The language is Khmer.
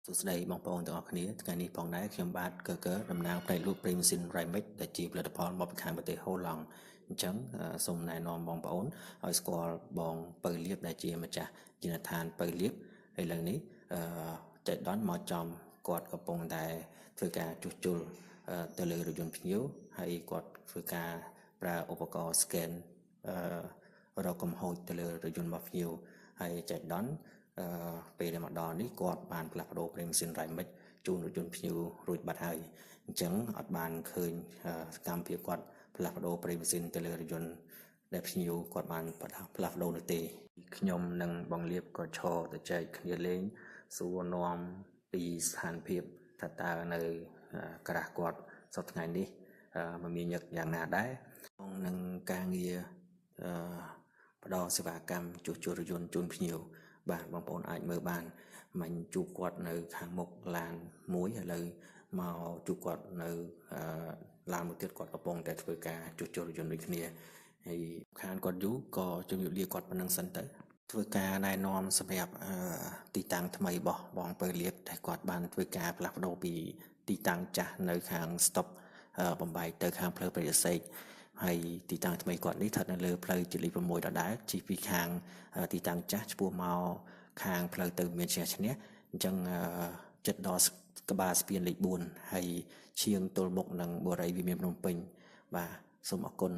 សួស្តីបងប្អូនទាំងអស់គ្នាថ្ងៃនេះផងដែរខ្ញុំបាទកើតំណាងផ្នែកលក់ប្រេងម៉ាស៊ីន Raimex ដែលជាផលិតផលមកពីខាងប្រទេសហូឡង់អញ្ចឹងសូមណែនាំបងប្អូនឲ្យស្គាល់បងពៅលៀបដែលជាម្ចាស់យានដ្ឋានពៅលៀបហើយឡើងនេះចៃដន្យមកចំគាត់កំពុងតែធ្វើការជួសជុលទៅលើរថយន្តភ្ញៀវហើយគាត់ធ្វើការប្រើឧបករណ៍ scan រកកំហូចទៅលើរថយន្តរបស់ភ្ញៀវហើយចៃដន្យពេលដែលមកដល់នេះគាត់បានផ្លាស់ប្ដូរប្រេងម៉ាស៊ីន Raimex ជូនរថយន្តភ្ញៀវរួចបាត់ហើយអញ្ចឹងអត់បានឃើញសកម្មភាពគាត់ផ្លាស់ប្ដូរប្រេងម៉ាស៊ីនទៅលើរថយន្តដែលភ្ញៀវគាត់បានផ្លាស់ប្ដូរនោះទេខ្ញុំនិងបងលៀបក៏ឈរទៅចែកគ្នាលេងសួរនាំពីស្ថានភាពថាតើនៅក្រាស់គាត់សប្តាហ៍ថ្ងៃនេះមមាញឹកយ៉ាងណាដែរនឹងការងារផ្ដល់សេវាកម្មជួសជុលរថយន្តជូនភ្ញៀវបាទបងប្អូនអាចមើលបានមិញជួបគាត់នៅខាងមុខឡានមួយឥឡូវមកជួបគាត់នៅឡានមួយទៀតគាត់កំពុងតែធ្វើការជួសជុលរថយន្តដូចគ្នាហើយខានគាត់យូរក៏ជំរាបលាគាត់ប៉ុណ្្នឹងសិនទៅធ្វើការណែនាំសម្រាប់ទីតាំងថ្មីរបស់បងពៅលៀបតែគាត់បានធ្វើការផ្លាស់ប្ដូរពីទីតាំងចាស់នៅខាងស្តុបបំបែកទៅខាងផ្លូវព្រះរាជសេកហើយទីតាំងថ្មីគាត់នេះស្ថិតនៅលើផ្លូវជាលេខ6ដដែលជិះពីខាងទីតាំងចាស់ឆ្ពោះមកខាងផ្លូវទៅមានឈ្នះអញ្ចឹងចិត្តដល់ក្បាលស្ពានលេខ4ហើយឈៀងទល់មុខនឹងបូរីវិមានភ្នំពេញបាទសូមអរគុណ